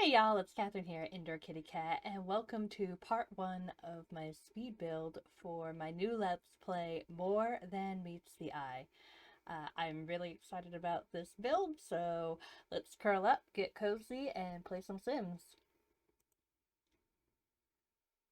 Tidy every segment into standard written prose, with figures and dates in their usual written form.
Hey y'all, it's Catherine here, Indoor Kitty Cat, and welcome to part one of my speed build for my new Let's Play, More Than Meets the Eye. I'm really excited about this build, so let's curl up, get cozy, and play some Sims.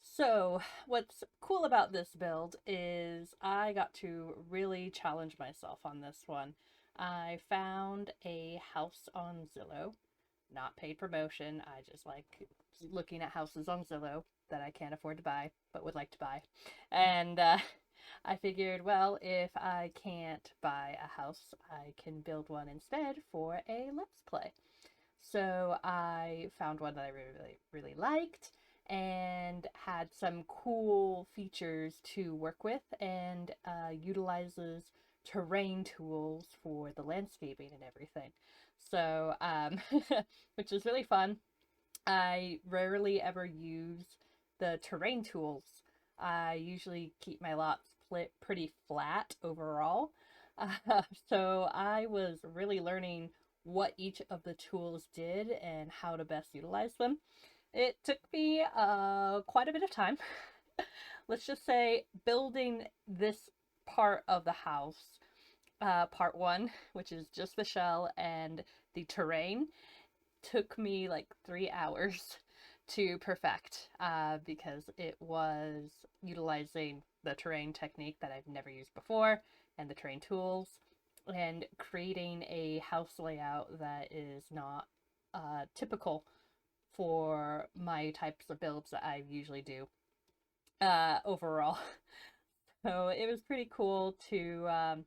So, what's cool about this build is I got to really challenge myself on this one. I found a house on Zillow, not paid promotion. I just like looking at houses on Zillow that I can't afford to buy but would like to buy. And I figured, well, if I can't buy a house, I can build one instead for a Let's Play. So I found one that I really liked and had some cool features to work with and utilizes terrain tools for the landscaping and everything. So, which is really fun. I rarely ever use the terrain tools. I usually keep my lots pretty flat overall. So I was really learning what each of the tools did and how to best utilize them. It took me quite a bit of time. Let's just say building this part of the house, part one, which is just the shell and the terrain, took me like 3 hours to perfect because it was utilizing the terrain technique that I've never used before and the terrain tools and creating a house layout that is not typical for my types of builds that I usually do overall. So it was pretty cool to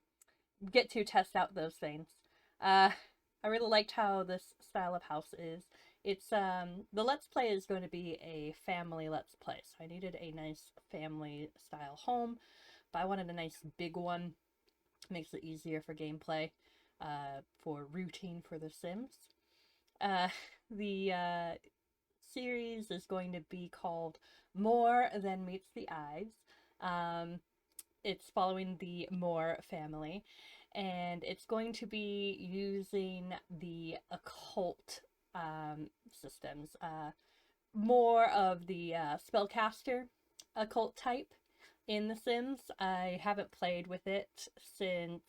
get to test out those things. I really liked how this style of house is. It's the Let's Play is going to be a family Let's Play, so I needed a nice family style home, but I wanted a nice big one. Makes it easier for gameplay, for routing for the Sims. Uh, the series is going to be called More Than Meets the Eyes. Um, it's following the Moore family, and it's going to be using the occult systems, more of the spellcaster occult type in The Sims. I haven't played with it since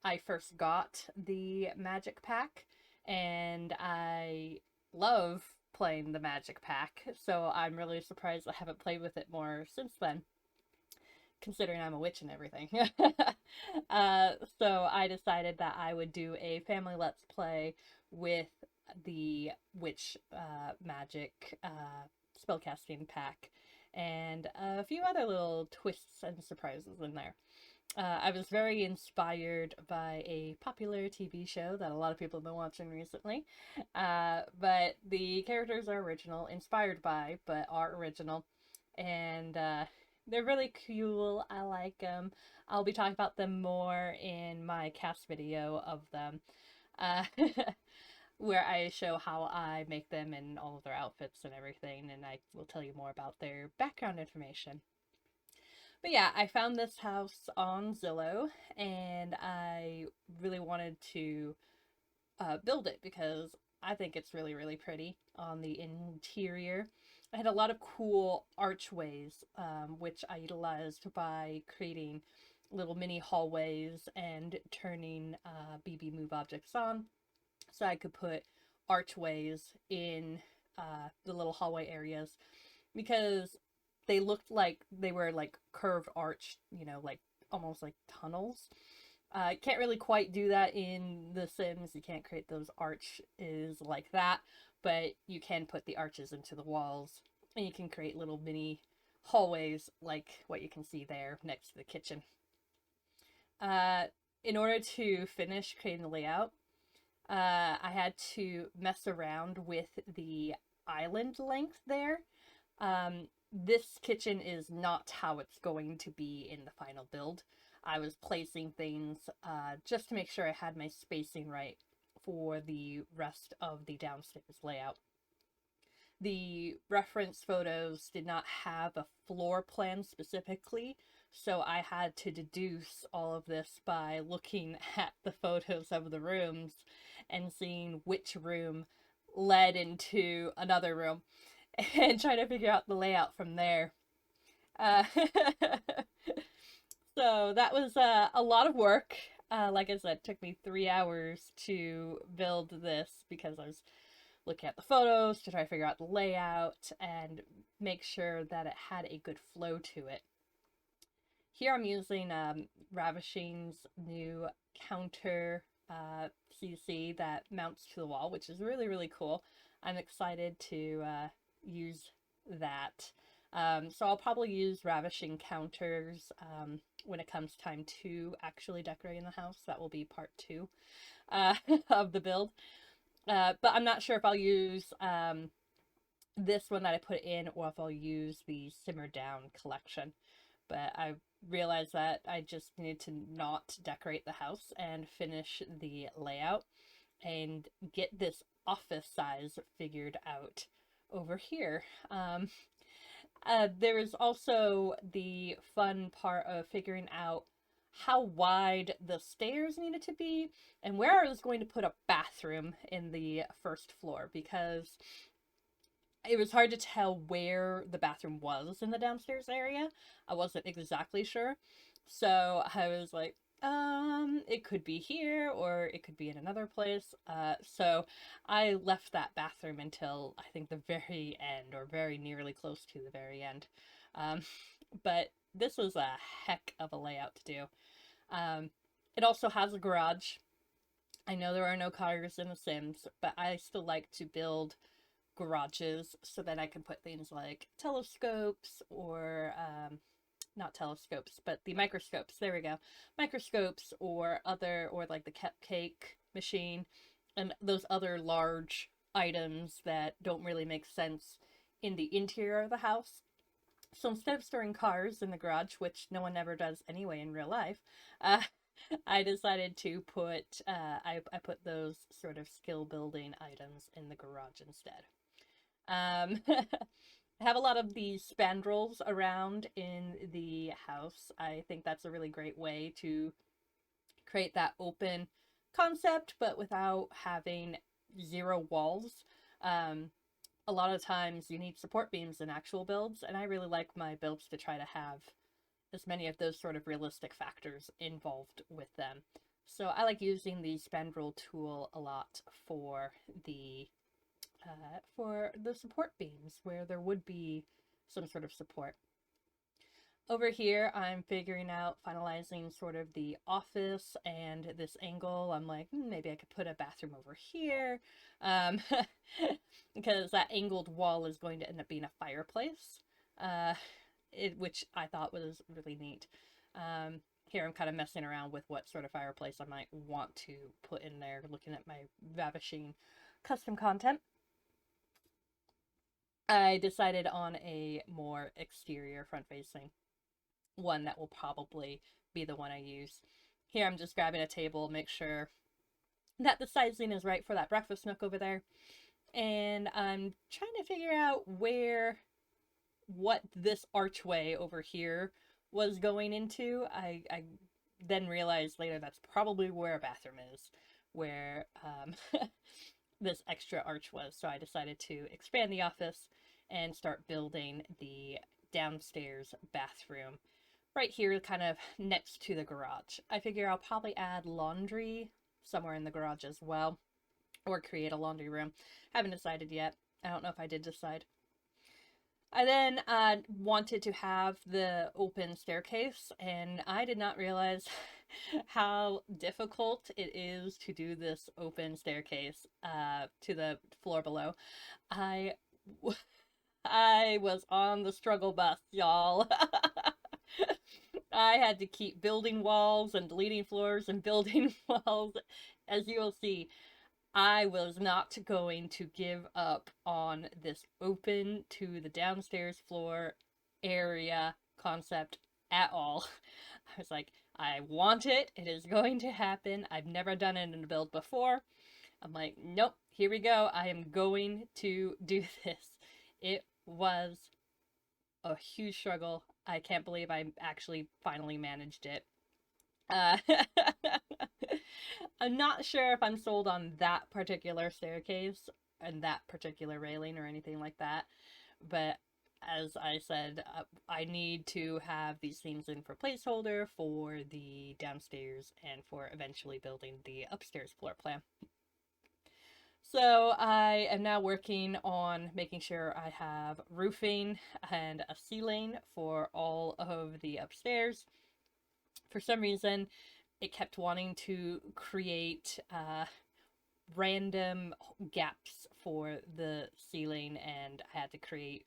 I first got the Magic Pack, and I love playing the Magic Pack, so I'm really surprised I haven't played with it more since then, considering I'm a witch and everything. So I decided that I would do a family Let's Play with the witch magic spellcasting pack and a few other little twists and surprises in there. I was very inspired by a popular TV show that a lot of people have been watching recently. But the characters are original, inspired by, but are original. And they're really cool. I like them. I'll be talking about them more in my cast video of them, uh, where I show how I make them and all of their outfits and everything, and I will tell you more about their background information. But yeah, I found this house on Zillow, and I really wanted to build it because I think it's really pretty on the interior. I had a lot of cool archways, which I utilized by creating little mini hallways and turning BB move objects on. So I could put archways in the little hallway areas because they looked like they were like curved arch, like almost like tunnels. Can't really quite do that in The Sims. You can't create those arches like that, but you can put the arches into the walls, and you can create little mini hallways like what you can see there next to the kitchen. Uh, in order to finish creating the layout, I had to mess around with the island length there. This kitchen is not how it's going to be in the final build. I was placing things just to make sure I had my spacing right for the rest of the downstairs layout. The reference photos did not have a floor plan specifically, so I had to deduce all of this by looking at the photos of the rooms and seeing which room led into another room and trying to figure out the layout from there. Uh, so that was a lot of work. Like I said, it took me 3 hours to build this because I was looking at the photos to try to figure out the layout and make sure that it had a good flow to it. Here I'm using Ravishing's new counter CC that mounts to the wall, which is really, really cool. I'm excited to use that. So I'll probably use Ravishing counters when it comes time to actually decorating the house. That will be part 2 of the build. But I'm not sure if I'll use this one that I put in or if I'll use the Simmer Down collection. But I realized that I just needed to not decorate the house and finish the layout and get this office size figured out over here. There is also the fun part of figuring out how wide the stairs needed to be and where I was going to put a bathroom in the first floor, because it was hard to tell where the bathroom was in the downstairs area. I wasn't exactly sure. So I was like, it could be here or it could be in another place. So I left that bathroom until I think the very end, or very nearly close to the very end. Um, but this was a heck of a layout to do. It also has a garage. I know there are no cars in The Sims, but I still like to build garages so that I can put things like telescopes or not telescopes, but the microscopes. There we go. Microscopes or other, or like the cupcake machine and those other large items that don't really make sense in the interior of the house. So instead of storing cars in the garage, which no one ever does anyway in real life, I decided to put I put those sort of skill building items in the garage instead. I have a lot of these spandrels around in the house. I think that's a really great way to create that open concept, but without having zero walls. A lot of times you need support beams in actual builds, and I really like my builds to try to have as many of those sort of realistic factors involved with them. So I like using the spandrel tool a lot for the support beams where there would be some sort of support. Over here, I'm figuring out, finalizing sort of the office and this angle. I'm like, maybe I could put a bathroom over here, because that angled wall is going to end up being a fireplace, which I thought was really neat. Here I'm kind of messing around with what sort of fireplace I might want to put in there, looking at my ravishing custom content. I decided on a more exterior front-facing one that will probably be the one I use. Here I'm just grabbing a table, make sure that the sizing is right for that breakfast nook over there. And I'm trying to figure out what this archway over here was going into. I then realized later that's probably where a bathroom is, where this extra arch was. So I decided to expand the office and start building the downstairs bathroom right here, kind of next to the garage. I figure I'll probably add laundry somewhere in the garage as well, or create a laundry room. Haven't decided yet. I don't know if I did decide. I then wanted to have the open staircase, and I did not realize how difficult it is to do this open staircase to the floor below. I was on the struggle bus, y'all. I had to keep building walls and deleting floors and building walls. As you will see, I was not going to give up on this open to the downstairs floor area concept at all. I was like, I want it. It is going to happen. I've never done it in a build before. I'm like, nope, here we go. I am going to do this. It was a huge struggle. I can't believe I actually finally managed it. I'm not sure if I'm sold on that particular staircase. and that particular railing or anything like that. But as I said, I need to have these things in for placeholder for the downstairs and for eventually building the upstairs floor plan. So I am now working on making sure I have roofing and a ceiling for all of the upstairs. For some reason, it kept wanting to create random gaps for the ceiling, and I had to create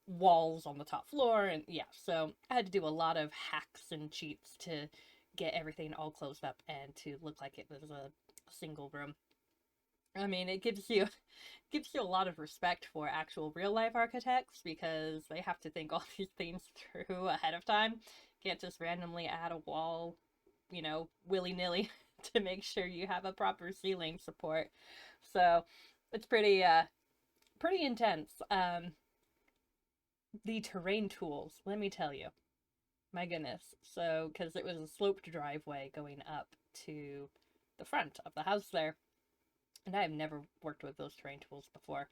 walls on the top floor, and yeah, so I had to do a lot of hacks and cheats to get everything all closed up and to look like it was a single room. I mean, it gives you a lot of respect for actual real life architects because they have to think all these things through ahead of time. Can't just randomly add a wall, willy-nilly to make sure you have a proper ceiling support. So, it's pretty intense. The terrain tools, let me tell you. My goodness. So, because it was a sloped driveway going up to the front of the house there. And I have never worked with those terrain tools before.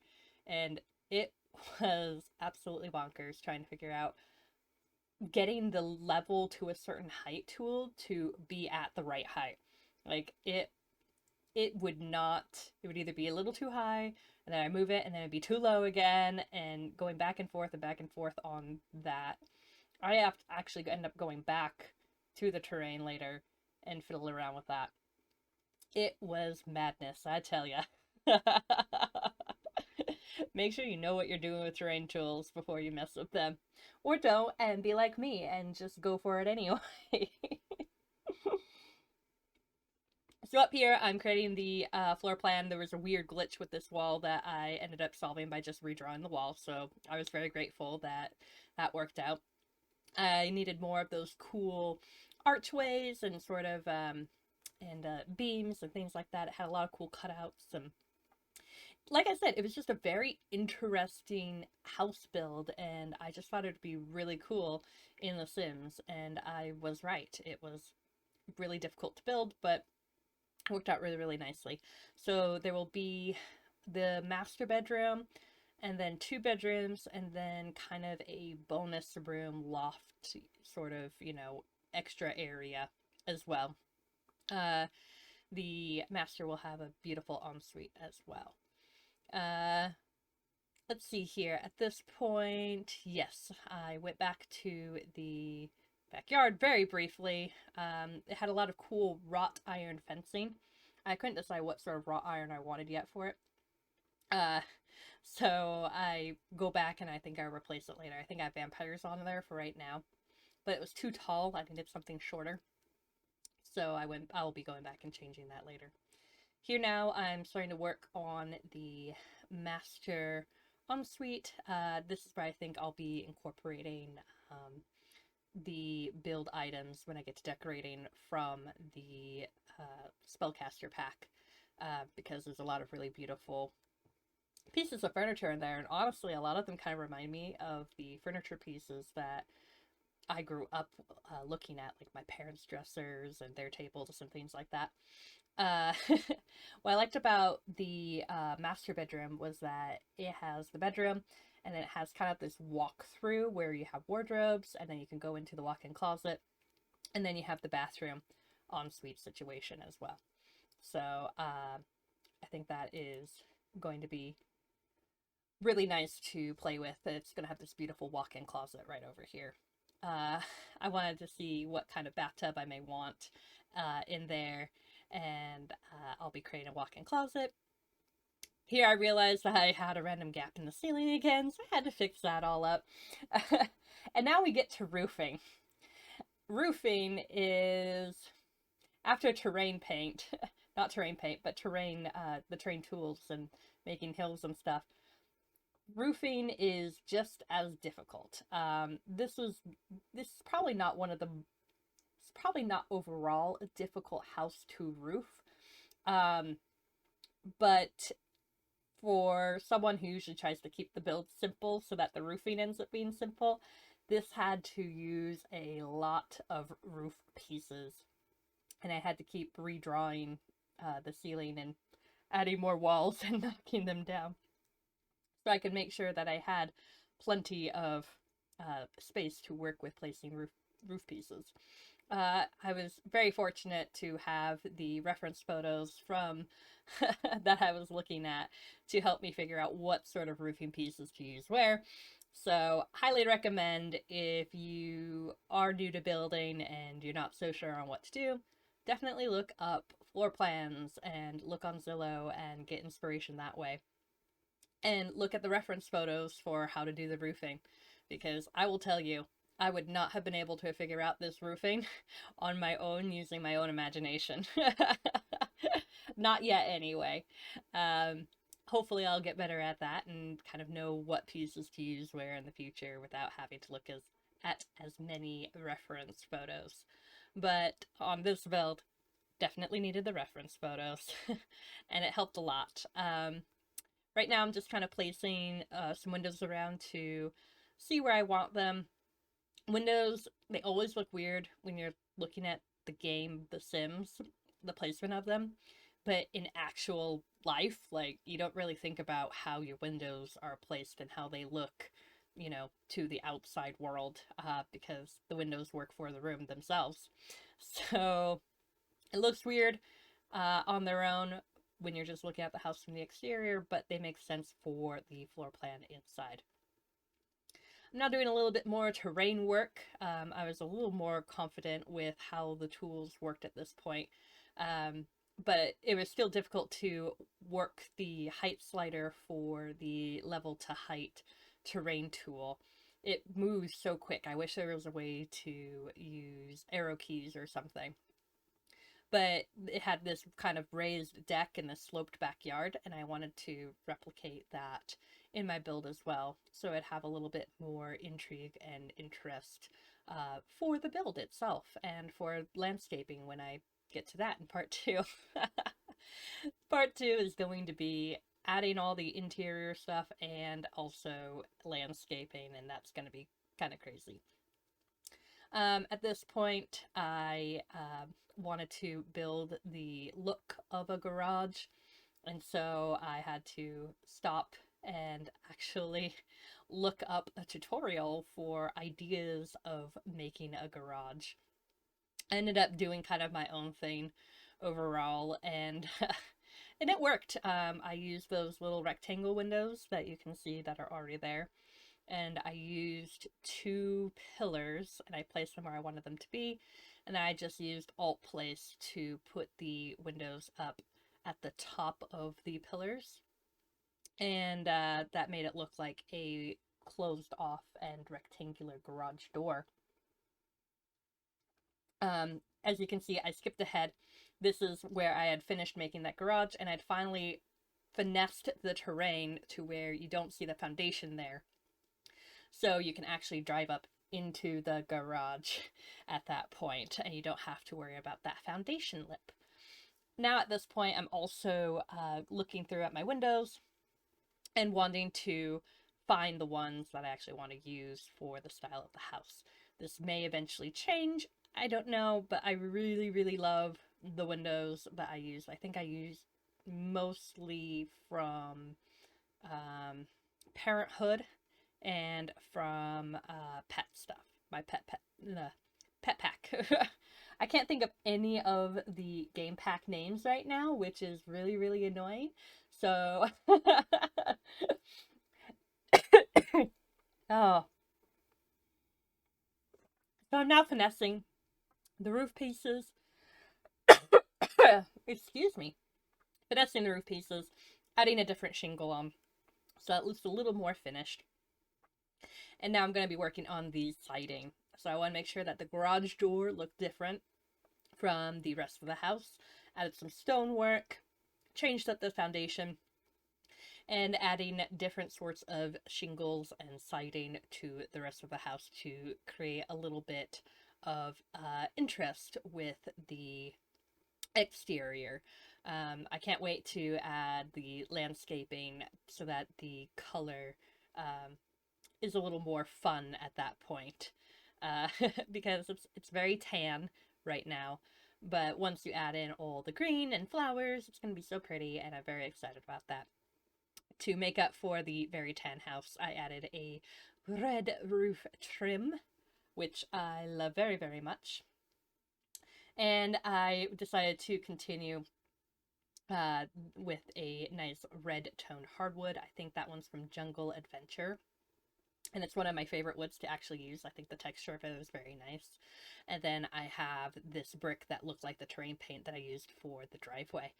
And it was absolutely bonkers trying to figure out getting the level to a certain height tool to be at the right height. Like, it would not, it would either be a little too high, and then I move it, and then it'd be too low again, and going back and forth on that. I have to actually end up going back to the terrain later and fiddle around with that. It was madness, I tell ya. Make sure you know what you're doing with terrain tools before you mess with them. Or don't, and be like me, and just go for it anyway. So up here, I'm creating the floor plan. There was a weird glitch with this wall that I ended up solving by just redrawing the wall, so I was very grateful that that worked out. I needed more of those cool archways and sort of beams and things like that. It had a lot of cool cutouts, and like I said, it was just a very interesting house build, and I just thought it would be really cool in The Sims, and I was right. It was really difficult to build, but worked out really, really nicely. So there will be the master bedroom, and then 2 bedrooms, and then kind of a bonus room loft sort of, extra area as well. The master will have a beautiful ensuite as well. Let's see here. At this point, yes, I went back to the backyard very briefly. It had a lot of cool wrought iron fencing. I couldn't decide what sort of wrought iron I wanted yet for it. So I go back and I think I'll replace it later. I think I have vampires on there for right now. But it was too tall. I needed something shorter. So I'll be going back and changing that later. Here now, I'm starting to work on the master ensuite. This is where I think I'll be incorporating the build items when I get to decorating from the spellcaster pack, because there's a lot of really beautiful pieces of furniture in there, and honestly a lot of them kind of remind me of the furniture pieces that I grew up looking at, like my parents' dressers and their tables and things like that. What I liked about the master bedroom was that it has the bedroom, and then it has kind of this walk-through where you have wardrobes, and then you can go into the walk-in closet, and then you have the bathroom ensuite situation as well. So I think that is going to be really nice to play with. It's going to have this beautiful walk-in closet right over here. I wanted to see what kind of bathtub I may want in there, and I'll be creating a walk-in closet. Here I realized I had a random gap in the ceiling again, so I had to fix that all up. And now we get to roofing. Roofing is, after terrain paint, not terrain paint, but the terrain tools and making hills and stuff, roofing is just as difficult. This is probably not it's probably not overall a difficult house to roof. But for someone who usually tries to keep the build simple so that the roofing ends up being simple, this had to use a lot of roof pieces. And I had to keep redrawing the ceiling and adding more walls and knocking them down. So I could make sure that I had plenty of space to work with placing roof pieces. I was very fortunate to have the reference photos from that I was looking at to help me figure out what sort of roofing pieces to use where. So, highly recommend if you are new to building and you're not so sure on what to do, definitely look up floor plans and look on Zillow and get inspiration that way. And look at the reference photos for how to do the roofing, because I will tell you, I would not have been able to figure out this roofing on my own using my own imagination. Not yet, anyway. Hopefully, I'll get better at that and kind of know what pieces to use where in the future without having to look at as many reference photos. But on this build, definitely needed the reference photos, and it helped a lot. Right now, I'm just kind of placing some windows around to see where I want them. Windows, they always look weird when you're looking at the game The Sims, the placement of them. But in actual life, like, you don't really think about how your windows are placed and how they look, to the outside world, because the windows work for the room themselves. So it looks weird on their own when you're just looking at the house from the exterior, but they make sense for the floor plan inside. I'm now doing a little bit more terrain work. I was a little more confident with how the tools worked at this point, but it was still difficult to work the height slider for the level to height terrain tool. It moves so quick. I wish there was a way to use arrow keys or something. But it had this kind of raised deck and a sloped backyard, and I wanted to replicate that in my build as well, so I'd have a little bit more intrigue and interest for the build itself and for landscaping when I get to that in part 2. Part 2 is going to be adding all the interior stuff and also landscaping, and that's going to be kind of crazy. At this point, I wanted to build the look of a garage, and so I had to stop and actually look up a tutorial for ideas of making a garage. I ended up doing kind of my own thing overall, and and it worked. I used those little rectangle windows that you can see that are already there, and I used 2 pillars and I placed them where I wanted them to be, and I just used alt place to put the windows up at the top of the pillars, and that made it look like a closed off and rectangular garage door. As you can see, I skipped ahead. This is where I had finished making that garage, and I'd finally finessed the terrain to where you don't see the foundation there. So you can actually drive up into the garage at that point, and you don't have to worry about that foundation lip. Now at this point, I'm also looking through at my windows and wanting to find the ones that I actually want to use for the style of the house. This may eventually change, I don't know, but I really, really love the windows that I use. I think I use mostly from Parenthood and from pet stuff. My pet pack. I can't think of any of the game pack names right now, which is really, really annoying. So, oh, so I'm now finessing the roof pieces. Excuse me. Finessing the roof pieces, adding a different shingle on, so it looks a little more finished. And now I'm going to be working on the siding. So I want to make sure that the garage door looked different from the rest of the house. Added some stonework, changed up the foundation, and adding different sorts of shingles and siding to the rest of the house to create a little bit of interest with the exterior. I can't wait to add the landscaping so that the color is a little more fun at that point, because it's very tan right now, But once you add in all the green and flowers, it's going to be so pretty, and I'm very excited about that. To make up for the very tan house, I added a red roof trim, which I love very, very much. And I decided to continue uh, with a nice red toned hardwood. I think that one's from Jungle Adventure. And it's one of my favorite woods to actually use. I think the texture of it is very nice. And then I have this brick that looked like the terrain paint that I used for the driveway.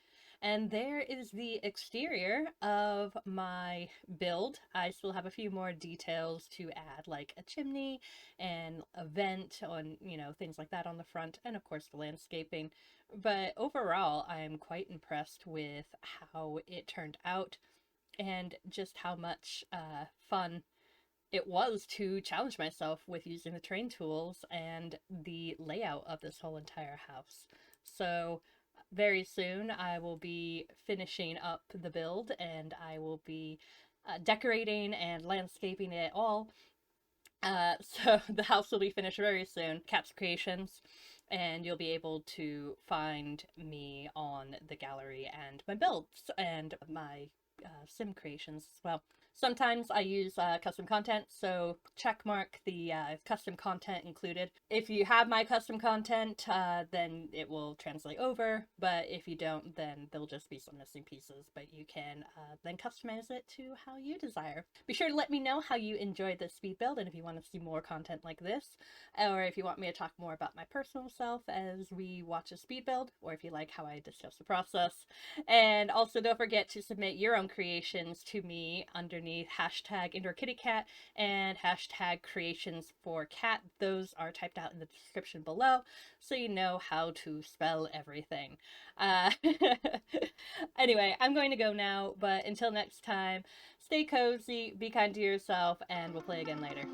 And there is the exterior of my build. I still have a few more details to add, like a chimney and a vent on, things like that on the front, and of course the landscaping. But overall, I'm quite impressed with how it turned out and just how much fun it was to challenge myself with using the terrain tools and the layout of this whole entire house. So very soon I will be finishing up the build, and I will be decorating and landscaping it all. So the house will be finished very soon. Cat's Kreations, and you'll be able to find me on the gallery and my builds and my sim creations as well. Sometimes I use custom content, so check mark the custom content included. If you have my custom content, then it will translate over, but if you don't, then there'll just be some missing pieces, but you can then customize it to how you desire. Be sure to let me know how you enjoyed this speed build, and if you want to see more content like this, or if you want me to talk more about my personal self as we watch a speed build, or if you like how I discuss the process. And also don't forget to submit your own creations to me underneath hashtag IndoorKittyCat and hashtag Kreations4Cat. Those are typed out in the description below, so you know how to spell everything. Uh, anyway, I'm going to go now, but until next time, stay cozy, be kind to yourself, and we'll play again later.